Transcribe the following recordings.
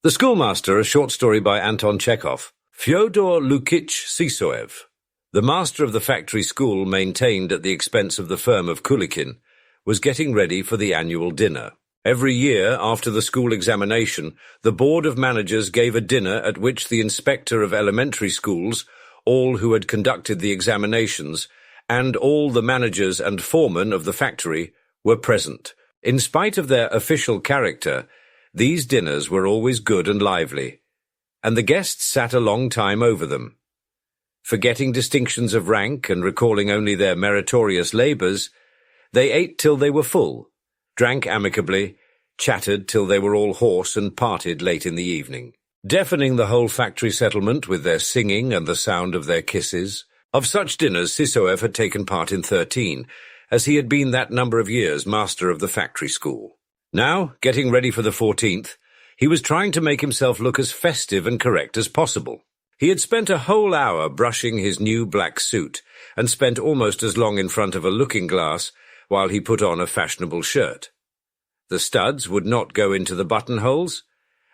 The Schoolmaster, a short story by Anton Chekhov. Fyodor Lukich Sisoev, the master of the factory school maintained at the expense of the firm of Kulikin, was getting ready for the annual dinner. Every year, after the school examination, the board of managers gave a dinner at which the inspector of elementary schools, all who had conducted the examinations, and all the managers and foremen of the factory were present. In spite of their official character, these dinners were always good and lively, and the guests sat a long time over them. Forgetting distinctions of rank and recalling only their meritorious labours, they ate till they were full, drank amicably, chattered till they were all hoarse and parted late in the evening, deafening the whole factory settlement with their singing and the sound of their kisses. Of such dinners Sisoev had taken part in 13, as he had been that number of years master of the factory school. Now, getting ready for the 14th, he was trying to make himself look as festive and correct as possible. He had spent a whole hour brushing his new black suit, and spent almost as long in front of a looking-glass while he put on a fashionable shirt. The studs would not go into the buttonholes,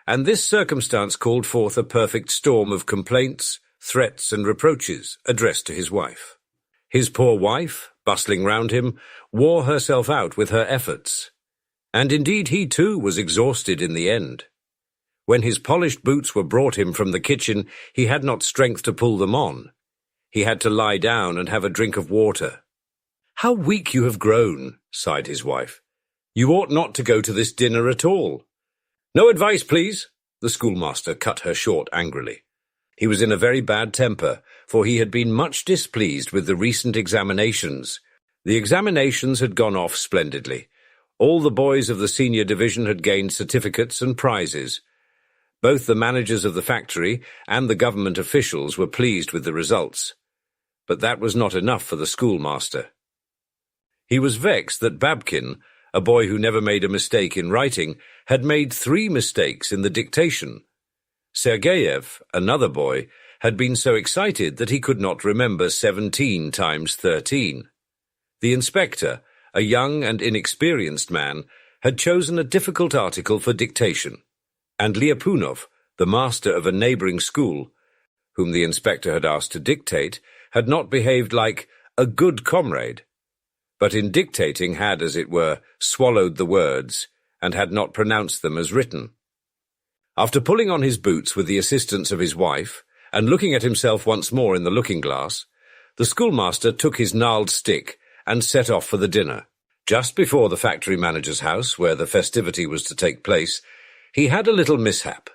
and this circumstance called forth a perfect storm of complaints, threats, and reproaches addressed to his wife. His poor wife, bustling round him, wore herself out with her efforts. And indeed he too was exhausted in the end. When his polished boots were brought him from the kitchen, he had not strength to pull them on. He had to lie down and have a drink of water. "How weak you have grown," sighed his wife. "You ought not to go to this dinner at all." "No advice, please," the schoolmaster cut her short angrily. He was in a very bad temper, for he had been much displeased with the recent examinations. The examinations had gone off splendidly. All the boys of the senior division had gained certificates and prizes. Both the managers of the factory and the government officials were pleased with the results. But that was not enough for the schoolmaster. He was vexed that Babkin, a boy who never made a mistake in writing, had made 3 mistakes in the dictation. Sergeyev, another boy, had been so excited that he could not remember 17 times 13. The inspector, a young and inexperienced man, had chosen a difficult article for dictation, and Liapunov, the master of a neighbouring school, whom the inspector had asked to dictate, had not behaved like a good comrade, but in dictating had, as it were, swallowed the words, and had not pronounced them as written. After pulling on his boots with the assistance of his wife, and looking at himself once more in the looking-glass, the schoolmaster took his gnarled stick and set off for the dinner. Just before the factory manager's house, where the festivity was to take place, he had a little mishap.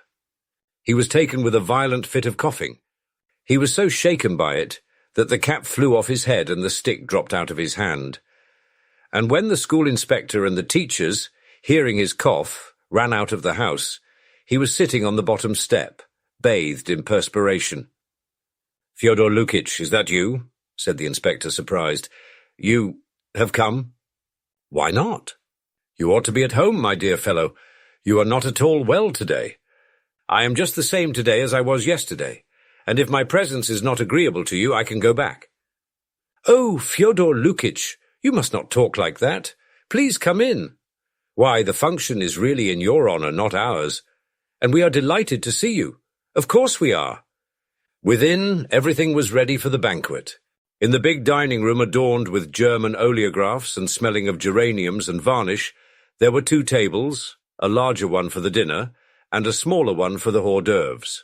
He was taken with a violent fit of coughing. He was so shaken by it that the cap flew off his head and the stick dropped out of his hand. And when the school inspector and the teachers, hearing his cough, ran out of the house, he was sitting on the bottom step, bathed in perspiration. "Fyodor Lukich, is that you?" said the inspector, surprised. "You have come?" "Why not?" "You ought to be at home, my dear fellow. You are not at all well today." "I am just the same today as I was yesterday, and if my presence is not agreeable to you, I can go back." "Oh, Fyodor Lukich, you must not talk like that. Please come in. Why, the function is really in your honour, not ours, and we are delighted to see you. Of course we are." Within, everything was ready for the banquet. In the big dining room adorned with German oleographs and smelling of geraniums and varnish, there were 2 tables, a larger one for the dinner, and a smaller one for the hors d'oeuvres.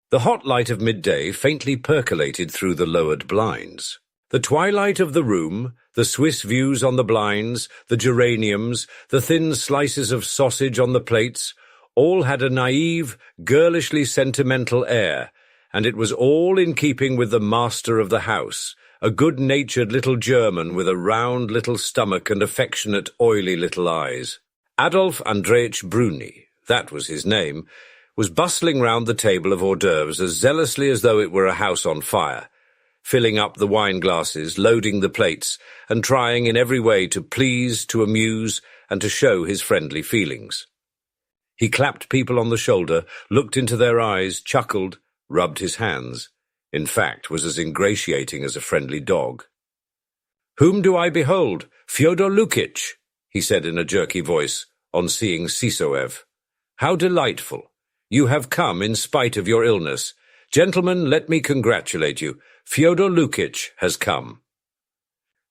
The hot light of midday faintly percolated through the lowered blinds. The twilight of the room, the Swiss views on the blinds, the geraniums, the thin slices of sausage on the plates, all had a naive, girlishly sentimental air, and it was all in keeping with the master of the house, a good-natured little German with a round little stomach and affectionate, oily little eyes. Adolf Andreich Bruni, that was his name, was bustling round the table of hors d'oeuvres as zealously as though it were a house on fire, filling up the wine-glasses, loading the plates, and trying in every way to please, to amuse, and to show his friendly feelings. He clapped people on the shoulder, looked into their eyes, chuckled, rubbed his hands, in fact was as ingratiating as a friendly dog. "Whom do I behold? Fyodor Lukich," he said in a jerky voice, on seeing Sisoev. "How delightful! You have come in spite of your illness. Gentlemen, let me congratulate you. Fyodor Lukitch has come.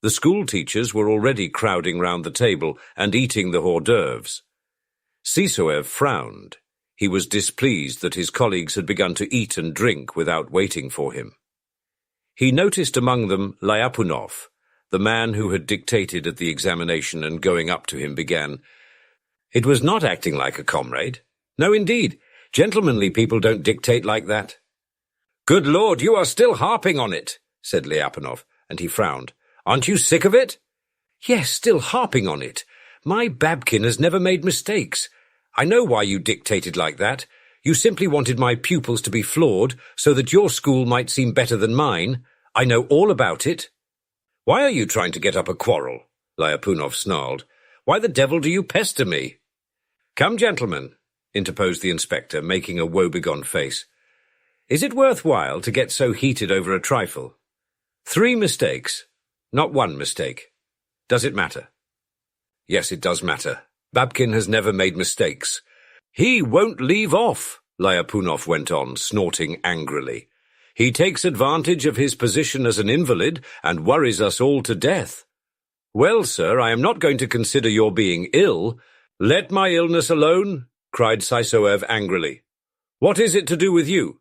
The school teachers were already crowding round the table and eating the hors d'oeuvres. Sysoev frowned. He was displeased that his colleagues had begun to eat and drink without waiting for him. He noticed among them Lyapunov, the man who had dictated at the examination, and going up to him began, "It was not acting like a comrade. No, indeed. Gentlemanly people don't dictate like that." "Good Lord, you are still harping on it," said Lyapunov, and he frowned. "Aren't you sick of it?" "Yes, still harping on it. My Babkin has never made mistakes. I know why you dictated like that. You simply wanted my pupils to be flawed so that your school might seem better than mine. I know all about it." "Why are you trying to get up a quarrel?" Lyapunov snarled. "Why the devil do you pester me?" "Come, gentlemen," interposed the inspector, making a woebegone face. "Is it worthwhile to get so heated over a trifle? 3 mistakes, not 1 mistake. Does it matter?" "Yes, it does matter. Babkin has never made mistakes." "He won't leave off," Lyapunov went on, snorting angrily. "He takes advantage of his position as an invalid and worries us all to death." "Well, sir, I am not going to consider your being ill." "Let my illness alone," cried Sysoev angrily. "What is it to do with you?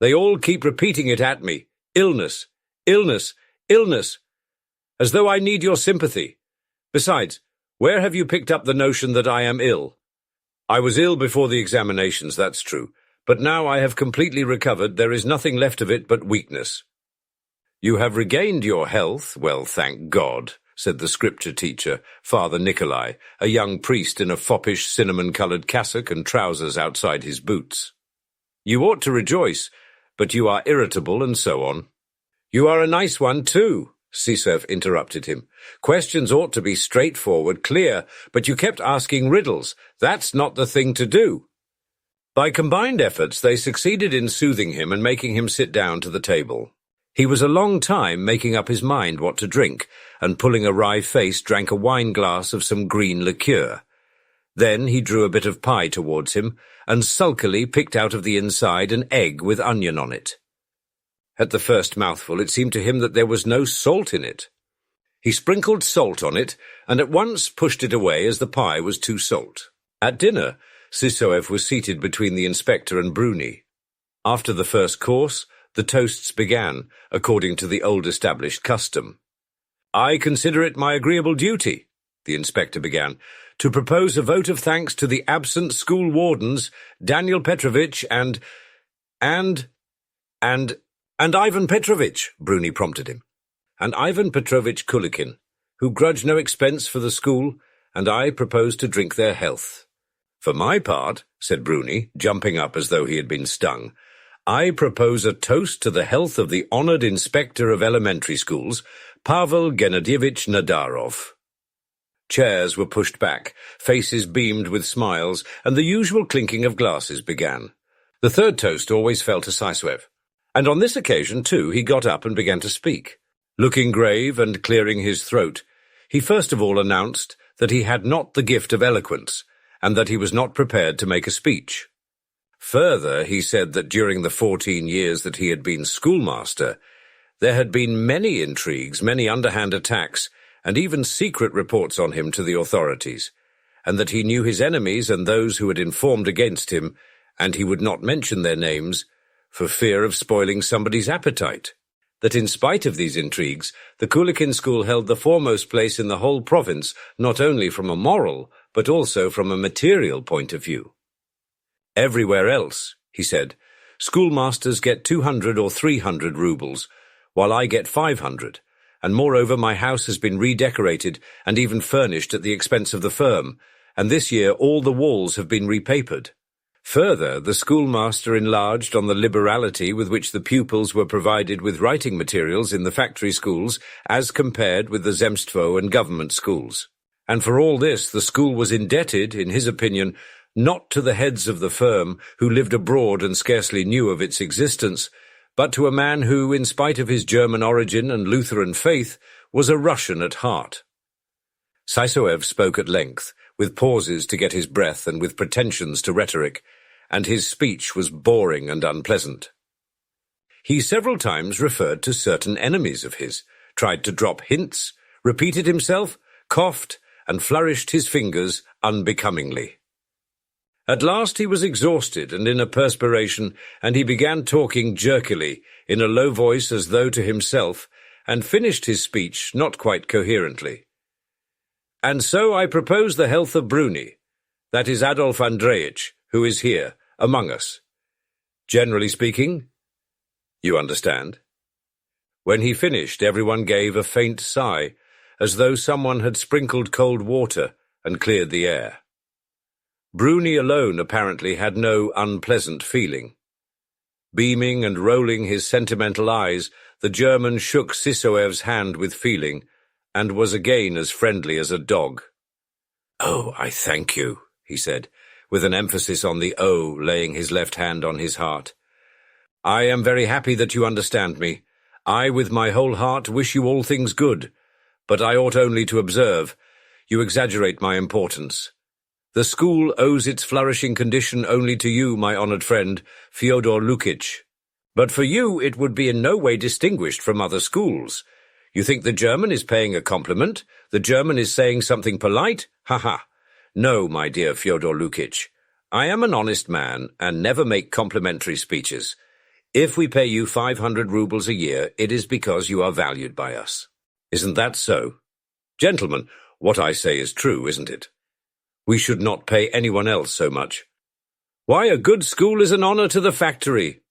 They all keep repeating it at me. Illness, illness, illness. As though I need your sympathy. Besides, where have you picked up the notion that I am ill? I was ill before the examinations, that's true. But now I have completely recovered. There is nothing left of it but weakness." "You have regained your health? Well, thank God," said the scripture teacher, Father Nikolai, a young priest in a foppish cinnamon-coloured cassock and trousers outside his boots. "You ought to rejoice, but you are irritable and so on." "You are a nice one, too," Sysoev interrupted him. "Questions ought to be straightforward, clear, but you kept asking riddles. That's not the thing to do." By combined efforts, they succeeded in soothing him and making him sit down to the table. He was a long time making up his mind what to drink, and pulling a wry face drank a wine-glass of some green liqueur. Then he drew a bit of pie towards him, and sulkily picked out of the inside an egg with onion on it. At the first mouthful, it seemed to him that there was no salt in it. He sprinkled salt on it, and at once pushed it away as the pie was too salt. At dinner, Sysoev was seated between the inspector and Bruni. After the first course, the toasts began, according to the old-established custom. "I consider it my agreeable duty," the inspector began, "to propose a vote of thanks to the absent school wardens, Daniel Petrovitch and Ivan Petrovitch," Bruni prompted him, "and Ivan Petrovitch Kulikin, who grudge no expense for the school, and I propose to drink their health." "For my part," said Bruni, jumping up as though he had been stung, "I propose a toast to the health of the honoured inspector of elementary schools, Pavel Gennadievich Nadarov." Chairs were pushed back, faces beamed with smiles, and the usual clinking of glasses began. The third toast always fell to Sysoev, and on this occasion, too, he got up and began to speak. Looking grave and clearing his throat, he first of all announced that he had not the gift of eloquence, and that he was not prepared to make a speech. Further, he said that during the 14 years that he had been schoolmaster, there had been many intrigues, many underhand attacks, and even secret reports on him to the authorities, and that he knew his enemies and those who had informed against him, and he would not mention their names for fear of spoiling somebody's appetite. That in spite of these intrigues, the Kulikin school held the foremost place in the whole province, not only from a moral, but also from a material point of view. "Everywhere else," he said, "schoolmasters get 200 or 300 roubles, while I get 500, and moreover my house has been redecorated and even furnished at the expense of the firm, and this year all the walls have been repapered. Further, the schoolmaster enlarged on the liberality with which the pupils were provided with writing materials in the factory schools as compared with the Zemstvo and government schools. And for all this, the school was indebted, in his opinion, not to the heads of the firm, who lived abroad and scarcely knew of its existence, but to a man who, in spite of his German origin and Lutheran faith, was a Russian at heart." Sysoev spoke at length, with pauses to get his breath and with pretensions to rhetoric, and his speech was boring and unpleasant. He several times referred to certain enemies of his, tried to drop hints, repeated himself, coughed, and flourished his fingers unbecomingly. At last he was exhausted and in a perspiration, and he began talking jerkily, in a low voice as though to himself, and finished his speech not quite coherently. "And so I propose the health of Bruni, that is Adolf Andreich, who is here, among us. Generally speaking, you understand?" When he finished, everyone gave a faint sigh, as though someone had sprinkled cold water and cleared the air. Bruni alone apparently had no unpleasant feeling. Beaming and rolling his sentimental eyes, the German shook Sissoev's hand with feeling, and was again as friendly as a dog. "Oh, I thank you," he said, with an emphasis on the "oh," laying his left hand on his heart. "I am very happy that you understand me. I, with my whole heart, wish you all things good, but I ought only to observe, you exaggerate my importance. The school owes its flourishing condition only to you, my honoured friend, Fyodor Lukich. But for you it would be in no way distinguished from other schools. You think the German is paying a compliment? The German is saying something polite? Ha-ha. No, my dear Fyodor Lukich. I am an honest man and never make complimentary speeches. If we pay you 500 rubles a year, it is because you are valued by us. Isn't that so? Gentlemen, what I say is true, isn't it? We should not pay anyone else so much. Why, a good school is an honour to the factory.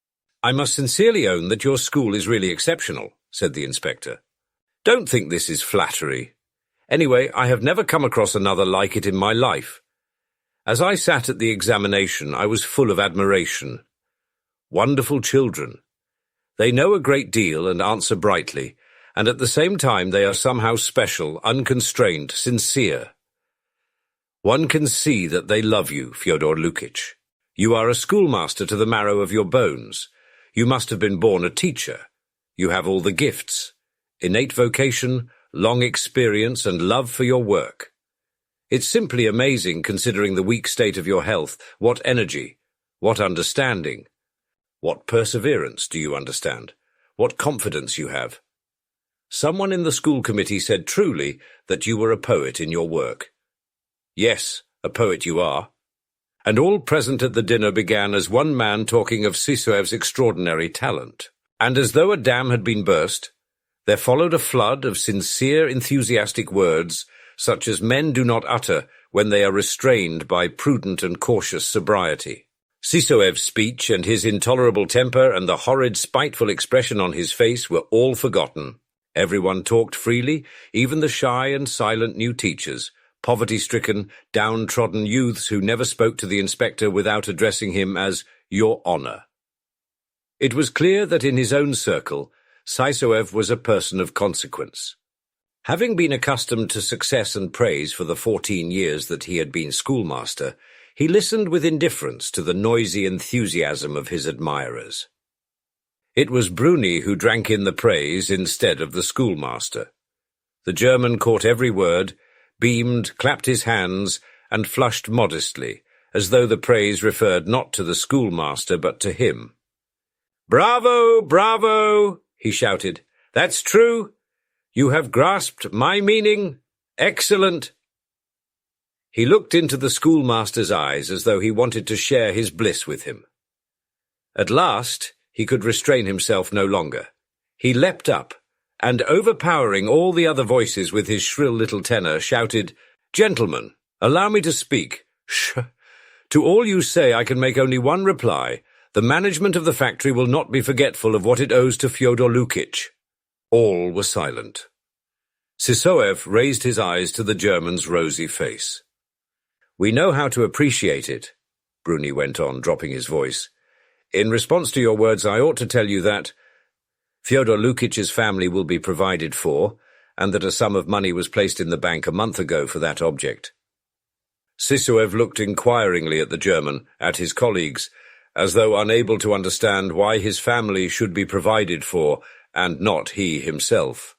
I must sincerely own that your school is really exceptional, said the inspector. Don't think this is flattery. Anyway, I have never come across another like it in my life. As I sat at the examination, I was full of admiration. Wonderful children. They know a great deal and answer brightly, and at the same time they are somehow special, unconstrained, sincere. One can see that they love you, Fyodor Lukich. You are a schoolmaster to the marrow of your bones. You must have been born a teacher. You have all the gifts. Innate vocation, long experience, and love for your work. It's simply amazing, considering the weak state of your health, what energy, what understanding, what perseverance, do you understand? What confidence you have. Someone in the school committee said truly that you were a poet in your work. Yes, a poet you are. And all present at the dinner began as one man talking of Sissoev's extraordinary talent. And as though a dam had been burst, there followed a flood of sincere, enthusiastic words, such as men do not utter when they are restrained by prudent and cautious sobriety. Sissoev's speech and his intolerable temper and the horrid, spiteful expression on his face were all forgotten. Everyone talked freely, even the shy and silent new teachers, poverty-stricken, downtrodden youths who never spoke to the inspector without addressing him as Your Honour. It was clear that in his own circle, Sissoev was a person of consequence. Having been accustomed to success and praise for the 14 years that he had been schoolmaster, he listened with indifference to the noisy enthusiasm of his admirers. It was Bruni who drank in the praise instead of the schoolmaster. The German caught every word, beamed, clapped his hands, and flushed modestly, as though the praise referred not to the schoolmaster but to him. "Bravo, bravo!" he shouted. "That's true. You have grasped my meaning. Excellent." He looked into the schoolmaster's eyes as though he wanted to share his bliss with him. At last, he could restrain himself no longer. He leapt up, and overpowering all the other voices with his shrill little tenor, shouted, "Gentlemen, allow me to speak. Shh! To all you say I can make only one reply. The management of the factory will not be forgetful of what it owes to Fyodor Lukich." All were silent. Sissoev raised his eyes to the German's rosy face. "We know how to appreciate it," Bruni went on, dropping his voice. "In response to your words, I ought to tell you that Fyodor Lukich's family will be provided for, and that a sum of money was placed in the bank a month ago for that object." Sissoev looked inquiringly at the German, at his colleagues, as though unable to understand why his family should be provided for, and not he himself.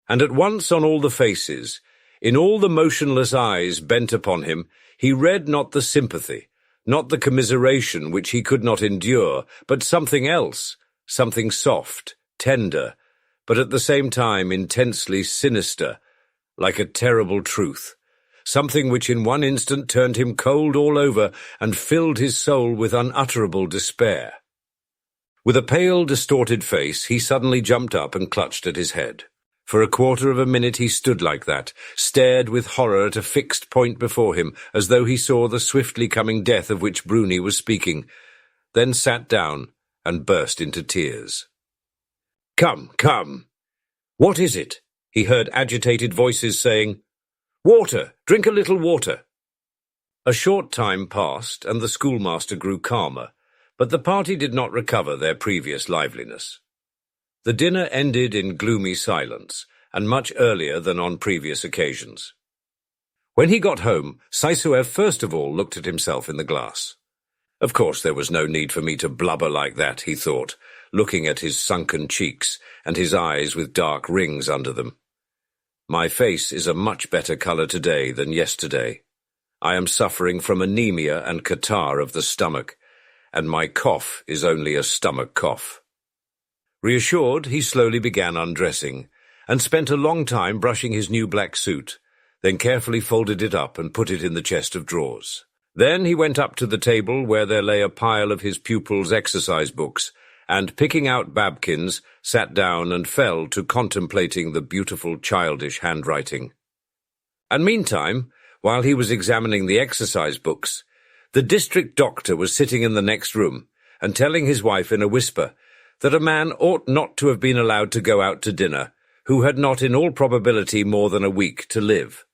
And at once on all the faces, in all the motionless eyes bent upon him, he read not the sympathy, Not the commiseration which he could not endure, but something else, something soft, tender, but at the same time intensely sinister, like a terrible truth, something which in one instant turned him cold all over and filled his soul with unutterable despair. With a pale, distorted face, he suddenly jumped up and clutched at his head. For a quarter of a minute he stood like that, stared with horror at a fixed point before him, as though he saw the swiftly coming death of which Bruni was speaking, then sat down and burst into tears. "Come, come! What is it?" he heard agitated voices saying. "Water! Drink a little water!" A short time passed, and the schoolmaster grew calmer, but the party did not recover their previous liveliness. The dinner ended in gloomy silence, and much earlier than on previous occasions. When he got home, Saisuev first of all looked at himself in the glass. Of course there was no need for me to blubber like that, he thought, looking at his sunken cheeks and his eyes with dark rings under them. My face is a much better colour today than yesterday. I am suffering from anemia and catarrh of the stomach, and my cough is only a stomach cough. Reassured, he slowly began undressing, and spent a long time brushing his new black suit, then carefully folded it up and put it in the chest of drawers. Then he went up to the table where there lay a pile of his pupils' exercise books, and picking out Babkin's, sat down and fell to contemplating the beautiful childish handwriting. And meantime, while he was examining the exercise books, the district doctor was sitting in the next room and telling his wife in a whisper that a man ought not to have been allowed to go out to dinner who had not in all probability more than a week to live.